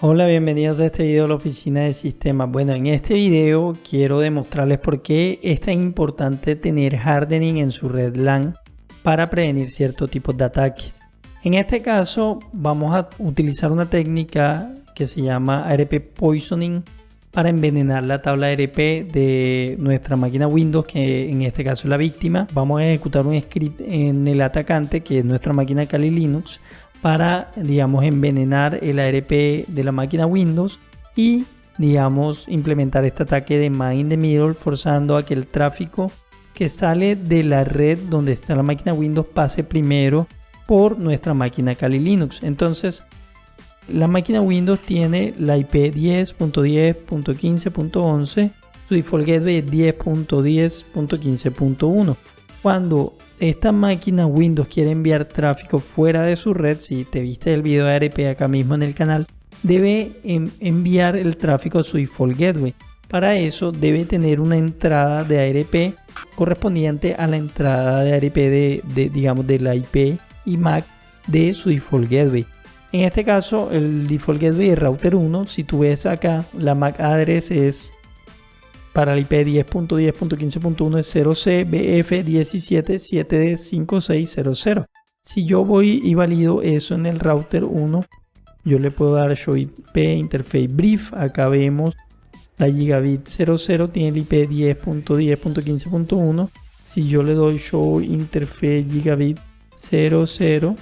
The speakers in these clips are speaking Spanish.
Hola, bienvenidos a este video de la oficina de sistemas. Bueno, en este video quiero demostrarles por qué es tan importante tener hardening en su red LAN para prevenir ciertos tipos de ataques. En este caso vamos a utilizar una técnica que se llama ARP Poisoning para envenenar la tabla ARP de nuestra máquina Windows, que en este caso es la víctima. Vamos a ejecutar un script en el atacante, que es nuestra máquina Kali Linux, para, digamos, envenenar el ARP de la máquina Windows y, digamos, implementar este ataque de man in the middle, forzando a que el tráfico que sale de la red donde está la máquina Windows pase primero por nuestra máquina Kali Linux. Entonces, la máquina Windows tiene la IP 10.10.15.11, su default gateway es 10.10.15.1. Cuando esta máquina Windows quiere enviar tráfico fuera de su red, si te viste el video de ARP acá mismo en el canal, debe enviar el tráfico a su default gateway. Para eso debe tener una entrada de ARP correspondiente a la entrada de ARP digamos, de la IP y MAC de su default gateway. En este caso el default gateway es router 1. Si tú ves acá, la MAC address es para el IP 10.10.15.1 es 0C-BF-17-7D5600. Si yo voy y valido eso en el router 1, yo le puedo dar show IP interface brief. Acá vemos la gigabit 00 tiene el IP 10.10.15.1. Si yo le doy show interface gigabit 00,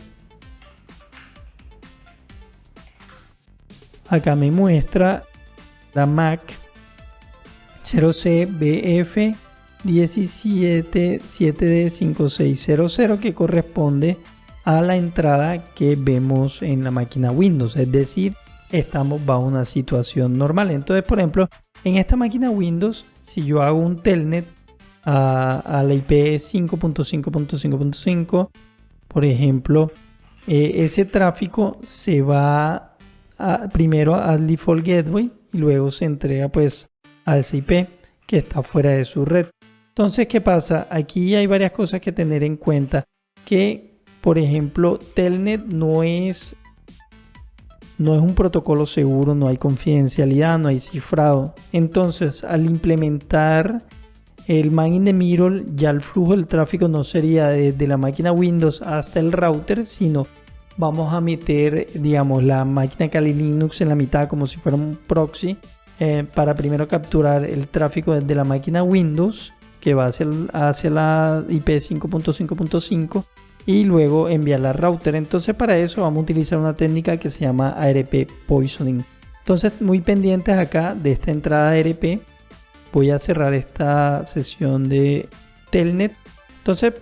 acá me muestra la MAC 0C-BF-17-7D5600, que corresponde a la entrada que vemos en la máquina Windows, es decir, estamos bajo una situación normal. Entonces, por ejemplo, en esta máquina Windows, si yo hago un telnet a la IP 5.5.5.5, por ejemplo, ese tráfico se va primero al default gateway y luego se entrega pues a ese IP que está fuera de su red. Entonces, ¿qué pasa? Aquí hay varias cosas que tener en cuenta. Que, por ejemplo, Telnet no es un protocolo seguro, no hay confidencialidad, no hay cifrado. Entonces, al implementar el man in the middle, ya el flujo del tráfico no sería desde la máquina Windows hasta el router, sino vamos a meter, digamos, la máquina Kali Linux en la mitad como si fuera un proxy, para primero capturar el tráfico desde la máquina Windows que va hacia la IP 5.5.5 y luego enviarla al router. Entonces, para eso vamos a utilizar una técnica que se llama ARP Poisoning. Entonces, muy pendientes acá de esta entrada ARP. Voy a cerrar esta sesión de Telnet. Entonces,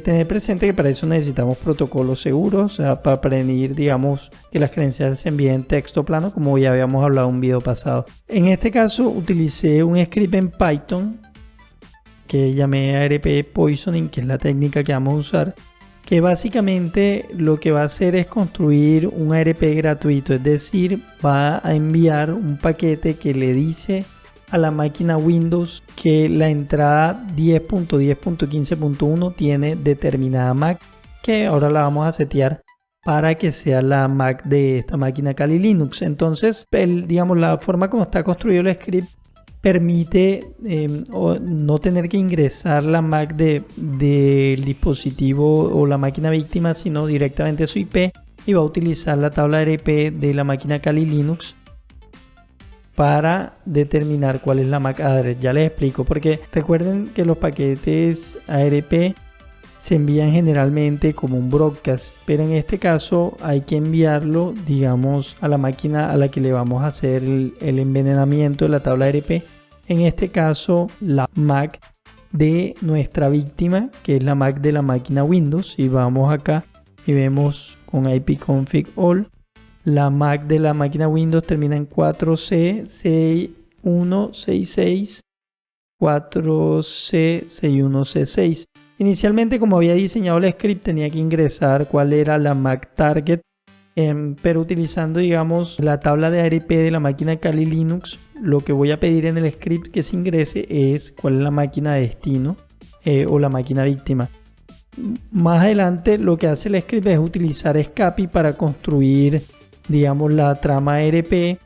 tener presente que para eso necesitamos protocolos seguros, o sea, para prevenir, digamos, que las credenciales se envíen en texto plano, como ya habíamos hablado en un video pasado. En este caso utilicé un script en Python que llamé ARP Poisoning, que es la técnica que vamos a usar, que básicamente lo que va a hacer es construir un ARP gratuito, es decir, va a enviar un paquete que le dice a la máquina Windows que la entrada 10.10.15.1 tiene determinada MAC, que ahora la vamos a setear para que sea la MAC de esta máquina Kali Linux. Entonces, digamos, la forma como está construido el script permite no tener que ingresar la MAC del dispositivo o la máquina víctima, sino directamente su IP, y va a utilizar la tabla ARP de la máquina Kali Linux para determinar cuál es la MAC address. Ya les explico, porque recuerden que los paquetes ARP se envían generalmente como un broadcast, pero en este caso hay que enviarlo, digamos, a la máquina a la que le vamos a hacer el envenenamiento de la tabla ARP. En este caso, la MAC de nuestra víctima, que es la MAC de la máquina Windows. Y vamos acá y vemos con ipconfig all, la MAC de la máquina Windows termina en 4C6166, 4C61C6. Inicialmente, como había diseñado el script, tenía que ingresar cuál era la MAC target, pero utilizando, digamos, la tabla de ARP de la máquina Kali Linux, lo que voy a pedir en el script que se ingrese es cuál es la máquina de destino o la máquina víctima. Más adelante, lo que hace el script es utilizar Scapy para construir digamos, la trama ARP,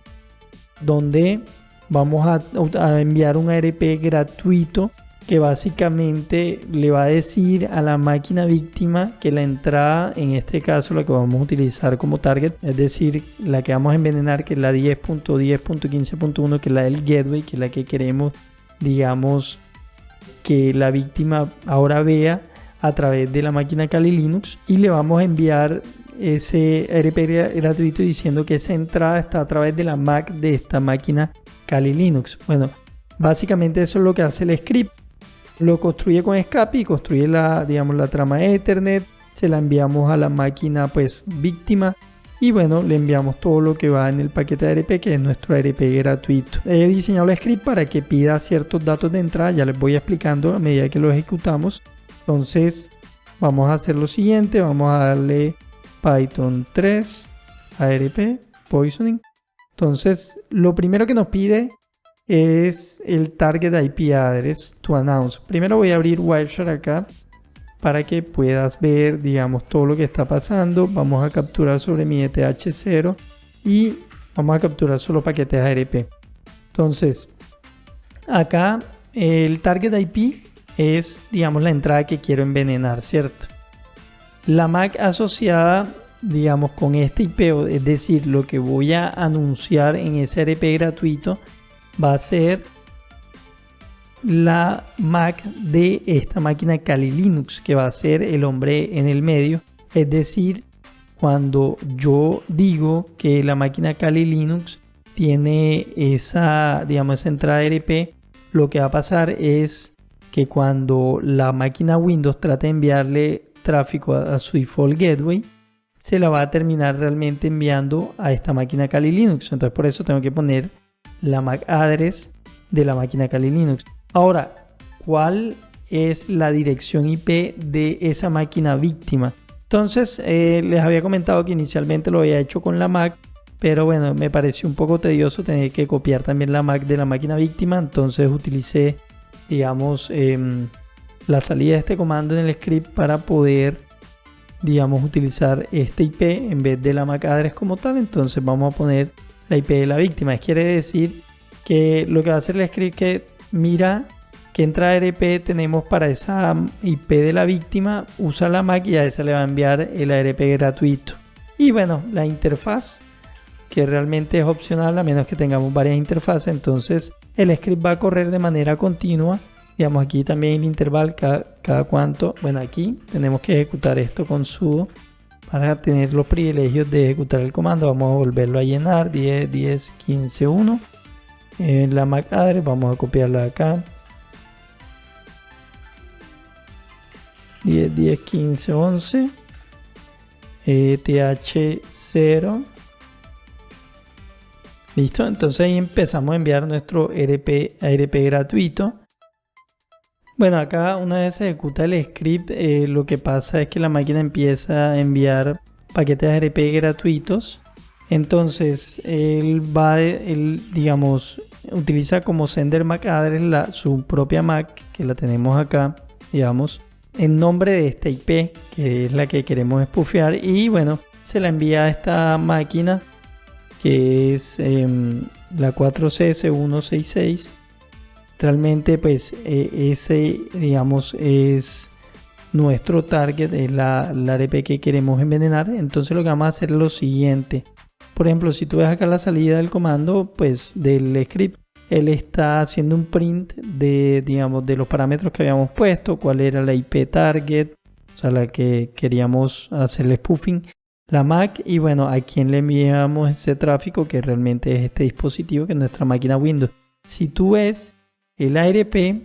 donde vamos a enviar un ARP gratuito que básicamente le va a decir a la máquina víctima que la entrada, en este caso la que vamos a utilizar como target, es decir, la que vamos a envenenar, que es la 10.10.15.1, que es la del gateway, que es la que queremos, digamos, que la víctima ahora vea a través de la máquina Kali Linux, y le vamos a enviar ese ARP gratuito diciendo que esa entrada está a través de la MAC de esta máquina Kali Linux. Bueno, básicamente eso es lo que hace el script. Lo construye con escape y construye la trama Ethernet, se la enviamos a la máquina pues víctima y bueno, le enviamos todo lo que va en el paquete de ARP, que es nuestro ARP gratuito. He diseñado el script para que pida ciertos datos de entrada, ya les voy explicando a medida que lo ejecutamos. Entonces vamos a hacer lo siguiente, vamos a darle Python 3 ARP Poisoning. Entonces lo primero que nos pide es el target IP address to announce. Primero voy a abrir Wireshark acá para que puedas ver, digamos, todo lo que está pasando. Vamos a capturar sobre mi ETH0 y vamos a capturar solo paquetes ARP. Entonces acá el target IP es, digamos, la entrada que quiero envenenar, ¿cierto? La MAC asociada, digamos, con este IP, es decir, lo que voy a anunciar en ese ARP gratuito, va a ser la MAC de esta máquina Kali Linux, que va a ser el hombre en el medio. Es decir, cuando yo digo que la máquina Kali Linux tiene esa, digamos, esa entrada ARP, lo que va a pasar es que cuando la máquina Windows trate de enviarle tráfico a su default gateway, se la va a terminar realmente enviando a esta máquina Kali Linux. Entonces por eso tengo que poner la MAC address de la máquina Kali Linux. Ahora, ¿cuál es la dirección IP de esa máquina víctima? Entonces les había comentado que inicialmente lo había hecho con la MAC, pero bueno, me pareció un poco tedioso tener que copiar también la MAC de la máquina víctima. Entonces utilicé, digamos, la salida de este comando en el script para poder, digamos, utilizar este IP en vez de la MAC address como tal. Entonces vamos a poner la IP de la víctima. Quiere decir que lo que va a hacer el script es que mira qué entrada ARP tenemos para esa IP de la víctima, usa la MAC y a esa le va a enviar el ARP gratuito. Y bueno, la interfaz, que realmente es opcional a menos que tengamos varias interfaces. Entonces el script va a correr de manera continua. Digamos, aquí también el intervalo cada cuánto. Bueno, aquí tenemos que ejecutar esto con sudo para tener los privilegios de ejecutar el comando. Vamos a volverlo a llenar, 10, 10, 15, 1. La MAC address vamos a copiarla acá, 10, 10, 15, 11, ETH0. Listo, entonces ahí empezamos a enviar nuestro ARP gratuito. Bueno, acá una vez se ejecuta el script, lo que pasa es que la máquina empieza a enviar paquetes ARP gratuitos. Entonces él digamos, utiliza como sender MAC address su propia MAC, que la tenemos acá, digamos, en nombre de esta IP, que es la que queremos spoofear, y bueno, se la envía a esta máquina, que es la 4CS166. Realmente pues ese, digamos, es nuestro target, es la ARP que queremos envenenar. Entonces lo que vamos a hacer es lo siguiente. Por ejemplo, si tú ves acá la salida del comando, pues del script, él está haciendo un print de, digamos, de los parámetros que habíamos puesto, cuál era la IP target, o sea, la que queríamos hacerle spoofing, la MAC, y bueno, a quién le enviamos ese tráfico, que realmente es este dispositivo, que es nuestra máquina Windows. Si tú ves el ARP,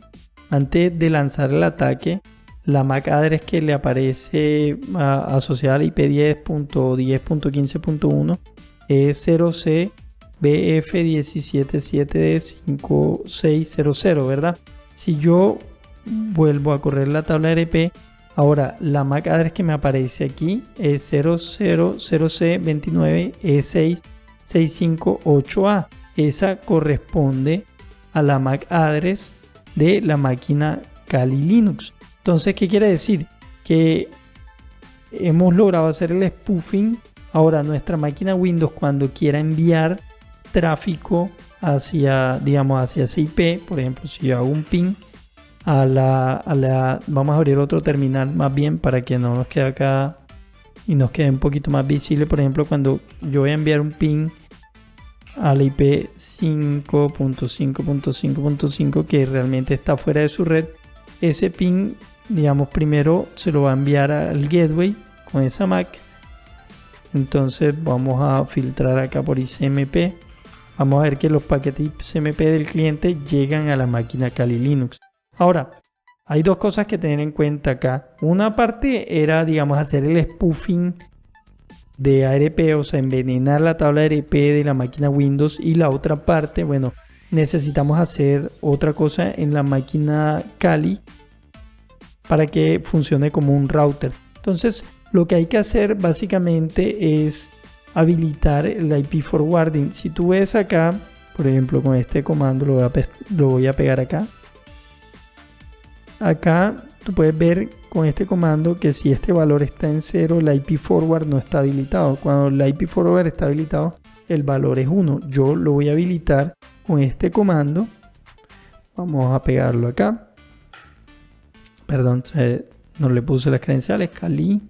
antes de lanzar el ataque, la MAC address que le aparece asociada al IP 10.10.15.1 es 0C BF177D5600, ¿verdad? Si yo vuelvo a correr la tabla ARP, ahora la MAC address que me aparece aquí es 000C29E6658A. Esa corresponde a la MAC address de la máquina Kali Linux. Entonces, ¿qué quiere decir? Que hemos logrado hacer el spoofing Ahora, nuestra máquina Windows, cuando quiera enviar tráfico hacia, digamos, hacia esa IP, por ejemplo, si yo hago un ping vamos a abrir otro terminal más bien para que no nos quede acá y nos quede un poquito más visible. Por ejemplo, cuando yo voy a enviar un ping a la IP 5.5.5.5 que realmente está fuera de su red, ese ping, digamos, primero se lo va a enviar al gateway con esa MAC. Entonces vamos a filtrar acá por ICMP. Vamos a ver que los paquetes ICMP del cliente llegan a la máquina Kali Linux. Ahora, hay dos cosas que tener en cuenta acá. Una parte era, digamos, hacer el spoofing de ARP, o sea, envenenar la tabla ARP de la máquina Windows. Y la otra parte, bueno, necesitamos hacer otra cosa en la máquina Kali para que funcione como un router. Entonces, lo que hay que hacer básicamente es habilitar el IP forwarding. Si tú ves acá, por ejemplo, con este comando lo voy a pegar acá. Acá tú puedes ver con este comando que si este valor está en 0, el IP forward no está habilitado. Cuando el IP forward está habilitado, el valor es 1. Yo lo voy a habilitar con este comando. Vamos a pegarlo acá. Perdón, no le puse las credenciales. Kali.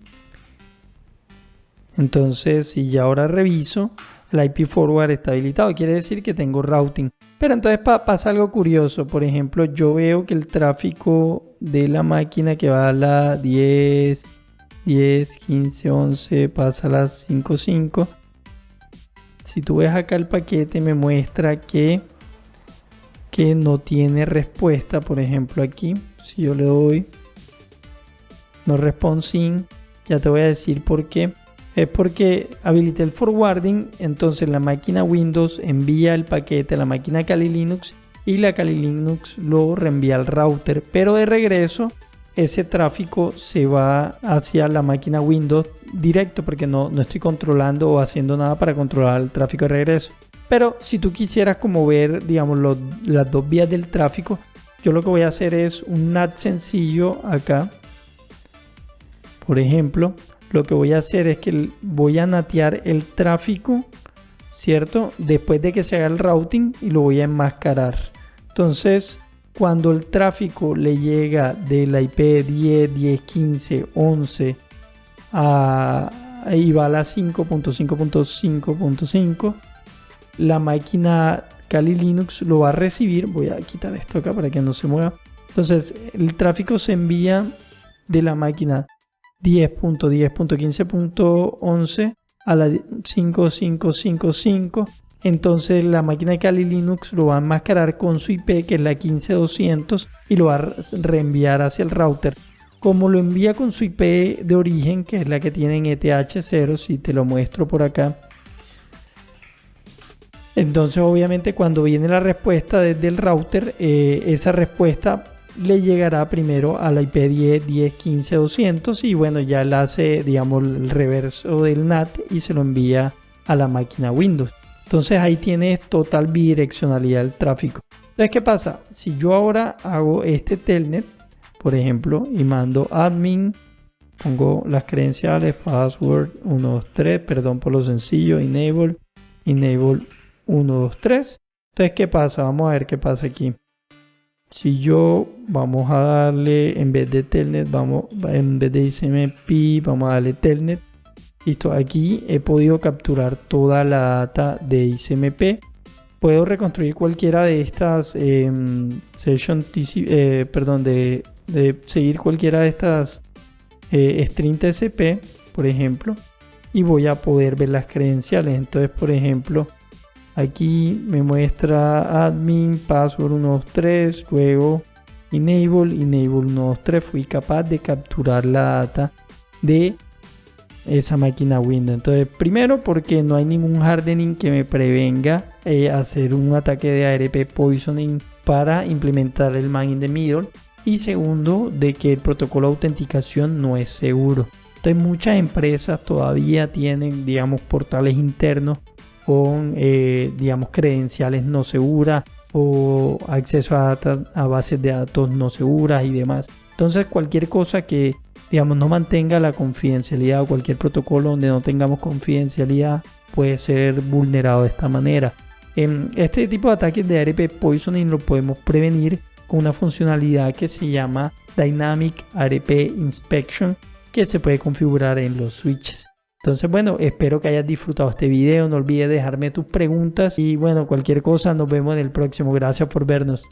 Entonces, si ya ahora reviso, el IP forward está habilitado. Quiere decir que tengo routing. Pero entonces pasa algo curioso. Por ejemplo, yo veo que el tráfico de la máquina que va a la 10, 15, 11, pasa a las 5.5. Si tú ves acá el paquete, me muestra que no tiene respuesta. Por ejemplo, aquí, si yo le doy no responsive, ya te voy a decir por qué. Es porque habilité el forwarding, entonces la máquina Windows envía el paquete a la máquina Kali Linux y la Kali Linux lo reenvía al router, pero de regreso ese tráfico se va hacia la máquina Windows directo porque no estoy controlando o haciendo nada para controlar el tráfico de regreso. Pero si tú quisieras como ver, digamos, las dos vías del tráfico, yo lo que voy a hacer es un NAT sencillo acá. Por ejemplo, lo que voy a hacer es que voy a natear el tráfico, ¿cierto? Después de que se haga el routing y lo voy a enmascarar. Entonces, cuando el tráfico le llega de la IP 10, 10, 15, 11 y va a la 5.5.5.5, la máquina Kali Linux lo va a recibir. Voy a quitar esto acá para que no se mueva. Entonces, el tráfico se envía de la máquina 10.10.15.11 a la 5.5.5.5. Entonces la máquina de Kali Linux lo va a enmascarar con su IP, que es la 15.200, y lo va a reenviar hacia el router. Como lo envía con su IP de origen, que es la que tiene en ETH0, si te lo muestro por acá. Entonces obviamente cuando viene la respuesta desde el router, esa respuesta le llegará primero a la IP 10, 10, 15, 200 y bueno, ya él hace, digamos, el reverso del NAT y se lo envía a la máquina Windows. Entonces ahí tienes total bidireccionalidad del tráfico. Entonces, ¿qué pasa? Si yo ahora hago este telnet, por ejemplo, y mando admin, pongo las credenciales, password 123, perdón por lo sencillo, enable 123. Entonces, ¿qué pasa? Vamos a ver qué pasa aquí. Si yo vamos a darle, en vez de telnet, en vez de ICMP, vamos a darle telnet. Listo, aquí he podido capturar toda la data de ICMP. Puedo reconstruir cualquiera de estas session TCP, de seguir cualquiera de estas string TCP, por ejemplo, y voy a poder ver las credenciales. Entonces, por ejemplo, aquí me muestra admin, password 123, luego enable 123. Fui capaz de capturar la data de esa máquina Windows. Entonces, primero porque no hay ningún hardening que me prevenga hacer un ataque de ARP poisoning para implementar el man in the middle. Y segundo, de que el protocolo de autenticación no es seguro. Entonces, muchas empresas todavía tienen, digamos, portales internos con, digamos, credenciales no seguras o acceso a bases de datos no seguras y demás. Entonces, cualquier cosa que digamos, no mantenga la confidencialidad, o cualquier protocolo donde no tengamos confidencialidad puede ser vulnerado de esta manera. Este tipo de ataques de ARP Poisoning lo podemos prevenir con una funcionalidad que se llama Dynamic ARP Inspection, que se puede configurar en los switches. Entonces, bueno, espero que hayas disfrutado este video. No olvides dejarme tus preguntas y bueno, cualquier cosa, nos vemos en el próximo. Gracias por vernos.